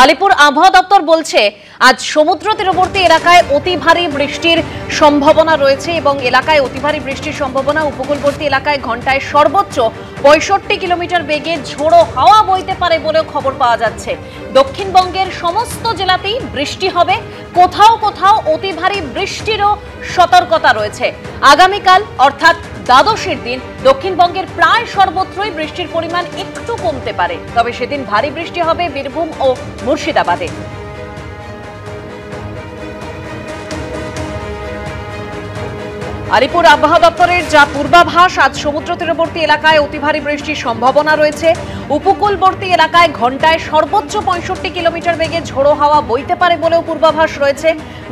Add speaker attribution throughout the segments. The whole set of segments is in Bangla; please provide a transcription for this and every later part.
Speaker 1: আলিপুর আবহাওয়া দপ্তর বলছে আজ সমুদ্র তীরবর্তী এলাকায় অতি ভারী বৃষ্টির সম্ভাবনা রয়েছে এবং এলাকায় অতি ভারী বৃষ্টির সম্ভাবনা। উপকূলবর্তী এলাকায় ঘন্টায় সর্বোচ্চ 65 কিলোমিটার বেগে ঝোড়ো হাওয়া বইতে পারে বলেও খবর পাওয়া যাচ্ছে। দক্ষিণবঙ্গের সমস্ত জেলাতেই বৃষ্টি হবে, কোথাও কোথাও অতি ভারী বৃষ্টিরও সতর্কতা রয়েছে। আগামীকাল অর্থাৎ দ্বাদশীর দিন দক্ষিণবঙ্গের প্রায় সর্বত্রই বৃষ্টির পরিমাণ একটু কমতে পারে, তবে সেদিন ভারী বৃষ্টি হবে বীরভূম ও মুর্শিদাবাদে। আলিপুর আবহাওয়া দপ্তরের যা পূর্বাভাস, আজ সমুদ্র তীরবর্তী এলাকায় অতি ভারী বৃষ্টির সম্ভাবনা রয়েছে। উপকূলবর্তী এলাকায় ঘন্টায় সর্বোচ্চ 65 কিলোমিটার বেগে ঝোড়ো হাওয়া বইতে পারে বলেও পূর্বাভাস রয়েছে।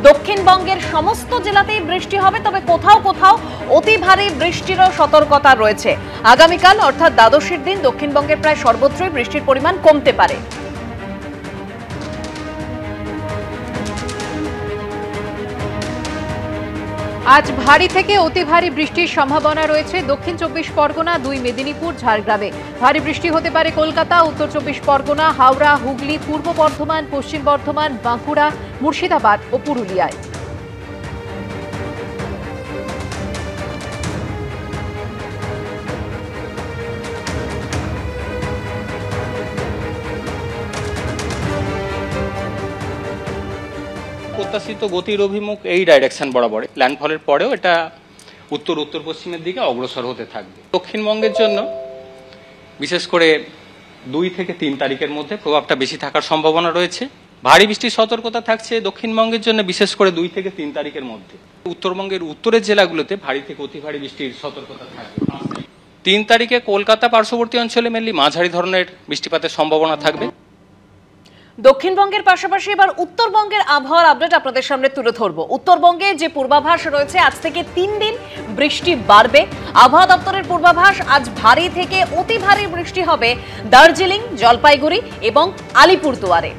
Speaker 1: দক্ষিণবঙ্গের সমস্ত জেলাতেই বৃষ্টি হবে, তবে কোথাও কোথাও অতি ভারী বৃষ্টিরও সতর্কতা রয়েছে। আগামীকাল অর্থাৎ দ্বাদশীর দিন দক্ষিণবঙ্গের প্রায় সর্বত্রই বৃষ্টির পরিমাণ কমতে পারে।
Speaker 2: আজ ভারী থেকে অতি ভারী বৃষ্টির সম্ভাবনা রয়েছে দক্ষিণ 24 পরগনা, 2 মেদিনীপুর, ঝাড়গ্রামে। ভারী বৃষ্টি হতে পারে কলকাতা, উত্তর 24 পরগনা, হাওড়া, হুগলি, পূর্ব বর্ধমান, পশ্চিম বর্ধমান, বাঁকুড়া, মুর্শিদাবাদ ও পুরুলিয়ায়।
Speaker 3: প্রত্যাশিত গতির অভিমুখ এই ডাইরেকশন বরাবর, ল্যান্ডফলের পরেও এটা উত্তর উত্তর পশ্চিমের দিকে অগ্রসর হতে থাকবে। দক্ষিণবঙ্গের জন্য বিশেষ করে 2 থেকে 3 তারিখের মধ্যে প্রভাবটা বেশি থাকার সম্ভাবনা রয়েছে। ভারী বৃষ্টির সতর্কতা থাকছে দক্ষিণবঙ্গের জন্য বিশেষ করে 2 থেকে 3 তারিখের মধ্যে। উত্তরবঙ্গের উত্তরের জেলাগুলোতে ভারী থেকে অতি ভারী বৃষ্টির সতর্কতা থাকবে। 3 তারিখে কলকাতা পার্শ্ববর্তী অঞ্চলে মেনলি মাঝারি ধরনের বৃষ্টিপাতের সম্ভাবনা থাকবে।
Speaker 1: দক্ষিণবঙ্গের পাশাপাশি এবার উত্তরবঙ্গের আবহাওয়ার আপডেট আপনাদের সামনে তুলে ধরবো। উত্তরবঙ্গে যে পূর্বাভাস রয়েছে, আজ থেকে 3 দিন বৃষ্টি বাড়বে। আবহাওয়া দপ্তরের পূর্বাভাস, আজ ভারী থেকে অতি ভারী বৃষ্টি হবে দার্জিলিং, জলপাইগুড়ি এবং আলিপুরদুয়ারে।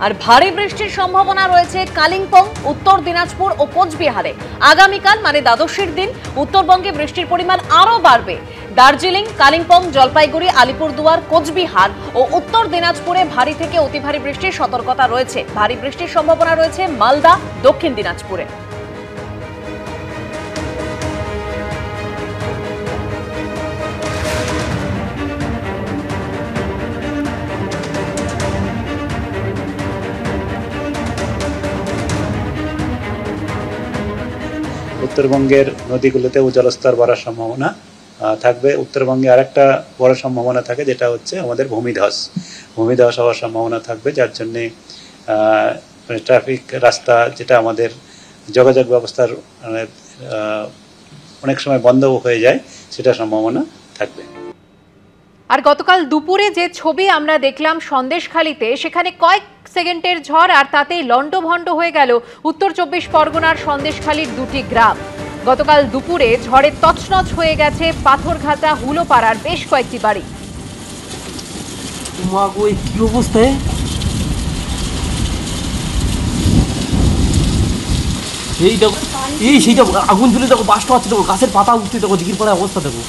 Speaker 1: আর ভারী বৃষ্টির সম্ভাবনা রয়েছে কালিম্পং, উত্তর দিনাজপুর ও কোচবিহারে। আগামীকাল মানে দ্বাদশীর দিন উত্তরবঙ্গে বৃষ্টির পরিমাণ আরও বাড়বে। দার্জিলিং, কালিম্পং, জলপাইগুড়ি, আলিপুরদুয়ার, কোচবিহার ও উত্তর দিনাজপুরে ভারী থেকে অতি ভারী বৃষ্টির সতর্কতা রয়েছে। ভারী বৃষ্টির সম্ভাবনা রয়েছে মালদা, দক্ষিণ দিনাজপুরে।
Speaker 4: উত্তরবঙ্গের নদীগুলোতেও জলস্তর বাড়ার সম্ভাবনা থাকবে। উত্তরবঙ্গে আরেকটা বড় সম্ভাবনা থাকে, যেটা হচ্ছে আমাদের ভূমিধস হওয়ার সম্ভাবনা থাকবে, যার জন্যে ট্রাফিক রাস্তা, যেটা আমাদের যোগাযোগ ব্যবস্থার অনেক সময় বন্ধ হয়ে যায়, সেটা সম্ভাবনা থাকবে।
Speaker 2: আর গতকাল দুপুরে যে ছবি আমরা দেখলাম সন্দেশখালীতে, সেখানে কয়েক সেকেন্ডের ঝড় আর তাতেই লন্ডভন্ড হয়ে গেল উত্তর 24 পরগনার সন্দেশখালীর 2টি গ্রাম। গতকাল দুপুরে ঝড়ে তছনছ হয়ে গেছে পাথরঘাটা, হুলোপাড়ার বেশ কয়েকটি বাড়ি।
Speaker 5: কি অবস্থায় সেইটা আগুন তুলে দেখো, বাস্ট হচ্ছে দেখো, গাছের পাতা উঠতে দেখো, দিঘির পাড়ায় অবস্থা দেখো।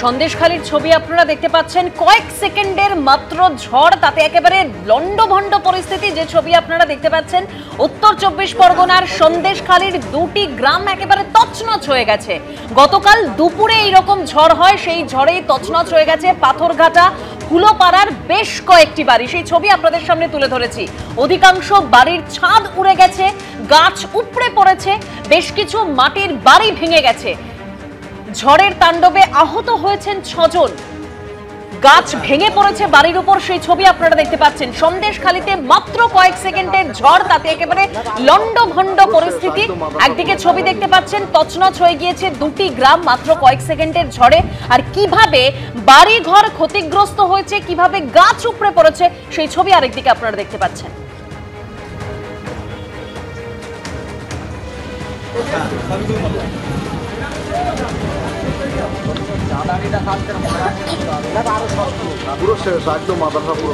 Speaker 1: সন্দেশখালীর ছবি আপনারা দেখতে পাচ্ছেন, কয়েক সেকেন্ডের মাত্র ঝড়, তাতে একেবারে লন্ডভন্ড পরিস্থিতি। যে ছবি আপনারা দেখতে পাচ্ছেন, উত্তর 24 পরগনার সন্দেশখালীর 2টি গ্রাম একেবারে তছনছ হয়ে গেছে। গতকাল দুপুরে এইরকম ঝড় হয়, সেই ঝড়েই তছনছ হয়ে গেছে পাথরঘাটা, হুলোপাড়ার বেশ কয়েকটি বাড়ি। সেই ছবি আপনাদের সামনে তুলে ধরেছি। অধিকাংশ বাড়ির ছাদ উড়ে গেছে, গাছ উপড়ে পড়েছে, বেশ কিছু মাটির বাড়ি ভেঙে গেছে। ঝড়ের তাণ্ডবে আহত হয়েছেন 6 জন। গাছ ভেঙে পড়েছে বাড়ির উপর, সেই ছবি আপনারা দেখতে পাচ্ছেন। সন্দেশখালীতে মাত্র কয়েক সেকেন্ডের ঝড়, তাতে একেবারে লন্ডভন্ড পরিস্থিতি। একদিকে ছবি দেখতে পাচ্ছেন, তছনছ হয়ে গিয়েছে 2টি গ্রাম মাত্র কয়েক সেকেন্ডের ঝড়ে। আর কিভাবে বাড়ি ঘর ক্ষতিগ্রস্ত হয়েছে, কিভাবে গাছ উপড়ে পড়েছে, সেই ছবি আরেকদিকে আপনারা দেখতে পাচ্ছেন।
Speaker 6: পুরো শেষ, একদম মাথাটা পুরো।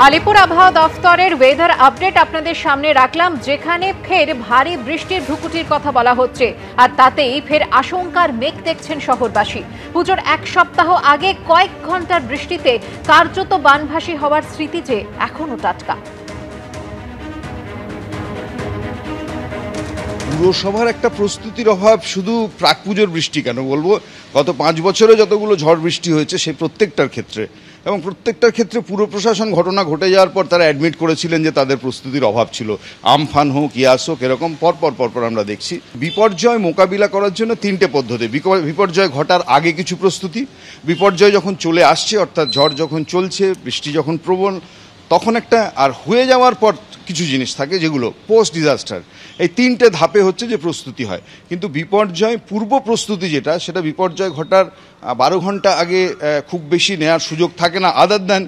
Speaker 2: আলিপুর আবহাওয়া দফতরের ওয়েদার আপডেট আপনাদের সামনে রাখলাম, যেখানে ফের ভারী বৃষ্টির ভ্রুকুটির কথা বলা হচ্ছে, আর তাতেই ফের আশঙ্কার মেঘ দেখছেন শহরবাসী। পুজোর এক সপ্তাহ আগে কয়েক ঘন্টার বৃষ্টিতে কার্যত বানভাসী হওয়ার স্মৃতি যে এখনো টাটকা।
Speaker 6: পুরসভার একটা প্রস্তুতির অভাব, শুধু প্রাক পুজোর বৃষ্টি কেন বলবো, গত 5 বছরে যতগুলো ঝড় বৃষ্টি হয়েছে সেই প্রত্যেকটার ক্ষেত্রে এবং প্রত্যেকটার ক্ষেত্রে পুর প্রশাসন ঘটনা ঘটে যাওয়ার পর তারা অ্যাডমিট করেছিলেন যে তাদের প্রস্তুতির অভাব ছিল। আমফান হোক, ইয়াস হোক, এরকম পরপর আমরা দেখছি। বিপর্যয় মোকাবিলা করার জন্য 3টে পদ্ধতি। বিপর্যয় ঘটার আগে কিছু প্রস্তুতি, বিপর্যয় যখন চলে আসছে অর্থাৎ ঝড় যখন চলছে, বৃষ্টি যখন প্রবল, তখন একটা, আর হয়ে যাওয়ার পর কিছু জিনিস থাকে যেগুলো পোস্ট ডিজাস্টার। এই 3টে ধাপে হচ্ছে যে প্রস্তুতি হয়। কিন্তু বিপর্যয় পূর্ব প্রস্তুতি যেটা, সেটা বিপর্যয় ঘটার 12 ঘন্টা আগে খুব বেশি নেওয়ার সুযোগ থাকে না, আদার দ্যান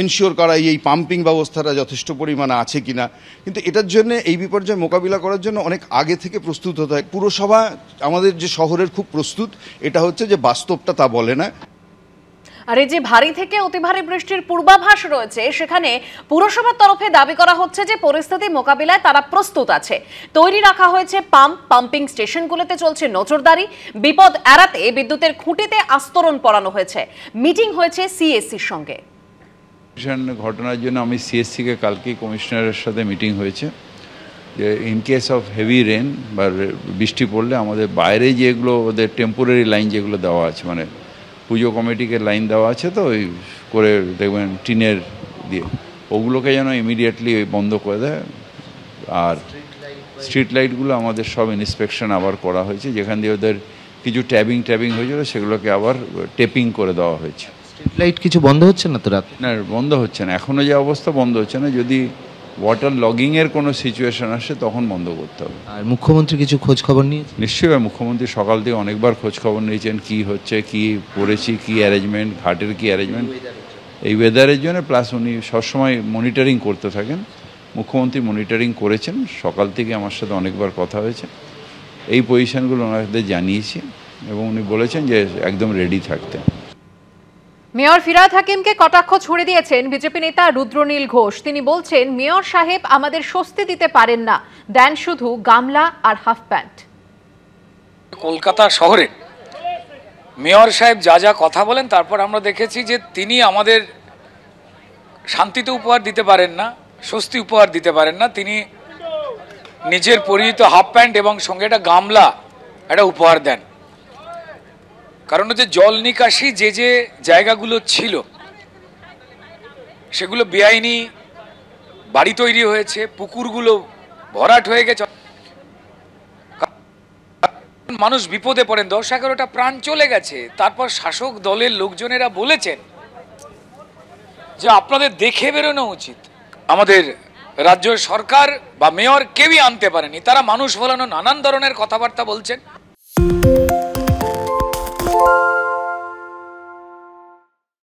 Speaker 6: এনশিওর করা এই পাম্পিং ব্যবস্থাটা যথেষ্ট পরিমাণে আছে কিনা। কিন্তু এটার জন্য, এই বিপর্যয় মোকাবিলা করার জন্য অনেক আগে থেকে প্রস্তুত হতে হয়। পুরসভা আমাদের যে শহরের খুব প্রস্তুত, এটা হচ্ছে যে বাস্তবটা তা বলে না।
Speaker 1: আর এই যে ভারী থেকে অতি ভারী বৃষ্টির পূর্বাভাস রয়েছে, সেখানে পুরসভার তরফে দাবি করা হচ্ছে যে পরিস্থিতি মোকাবিলায় তারা প্রস্তুত আছে। তৈরি রাখা হয়েছে পাম্পিং স্টেশনগুলোতে চলছে নজরদারি, বিপদ এড়াতে বিদ্যুতের খুঁটিতে আস্তরণ পরানো হয়েছে। মিটিং হয়েছে সিএসসির সঙ্গে।
Speaker 7: ঘটনার জন্য আমি সিএসসিকে কালকেই কমিশনারের সাথে মিটিং হয়েছে যে in case of heavy rain বা বৃষ্টি পড়লে আমাদের বাইরে যেগুলো ওদের টেম্পোরারি লাইন যেগুলো দেওয়া আছে, মানে পুজো কমিটিকে লাইন দেওয়া আছে, তো ওই করে দেখবেন টিনের দিয়ে, ওগুলোকে যেন ইমিডিয়েটলি বন্ধ করে দেয়। আর স্ট্রিট লাইটগুলো আমাদের সব ইন্সপেকশন আবার করা হয়েছে, যেখান দিয়ে ওদের কিছু ট্যাবিং হয়েছিল সেগুলোকে আবার টেপিং করে দেওয়া হয়েছে।
Speaker 8: স্ট্রিট লাইট কিছু বন্ধ হচ্ছে না তো? রাত
Speaker 7: না, বন্ধ হচ্ছে না, এখনও যে অবস্থা বন্ধ হচ্ছে না। যদি ওয়াটার লগিংয়ের কোনো সিচুয়েশন আসে তখন বন্ধ করতে হবে।
Speaker 8: আর মুখ্যমন্ত্রী কিছু খোঁজ খবর নিয়ে?
Speaker 7: নিশ্চয়ই মুখ্যমন্ত্রী সকাল থেকে অনেকবার খোঁজ খবর নিয়েছেন, কি হচ্ছে, কি করেছি, কি অ্যারেঞ্জমেন্ট, ঘাটের কি অ্যারেঞ্জমেন্ট এই ওয়েদারের জন্য। প্লাস উনি সবসময় মনিটরিং করতে থাকেন, মুখ্যমন্ত্রী মনিটরিং করেছেন। সকাল থেকে আমার সাথে অনেকবার কথা হয়েছে, এই পজিশনগুলো ওনাদের জানিয়েছি এবং উনি বলেছেন যে একদম রেডি থাকতে।
Speaker 2: মেয়র ফিরহাদ হাকিমকে কটাক্ষ ছুড়ে দিয়েছেন বিজেপি নেতা রুদ্রনীল ঘোষ। তিনি বলছেন, মেয়র সাহেব আমাদের স্বস্তি দিতে পারেন না, দেন শুধু গামলা আর হাফ প্যান্ট।
Speaker 9: কলকাতা শহরে মেয়র সাহেব যা কথা বলেন, তারপর আমরা দেখেছি যে তিনি আমাদের শান্তিতে উপহার দিতে পারেন না, স্বস্তি উপহার দিতে পারেন না। তিনি নিজের পরিহিত হাফ প্যান্ট এবং সঙ্গে একটা গামলা একটা উপহার দেন। কারণ হচ্ছে জল নিকাশি যে জায়গাগুলো ছিল সেগুলো বেআইনি বাড়ি তৈরি হয়েছে, পুকুরগুলো ভরাট হয়ে গেছে, মানুষ বিপদে পড়েন, 10-11টা প্রাণ চলে গেছে। তারপর শাসক দলের লোকজনেরা বলেছেন যে আপনাদের দেখে বেরোনো উচিত। আমাদের রাজ্য সরকার বা মেয়র কেউই আনতে পারেনি, তারা মানুষ ভোলানো নানান ধরনের কথাবার্তা বলছেন।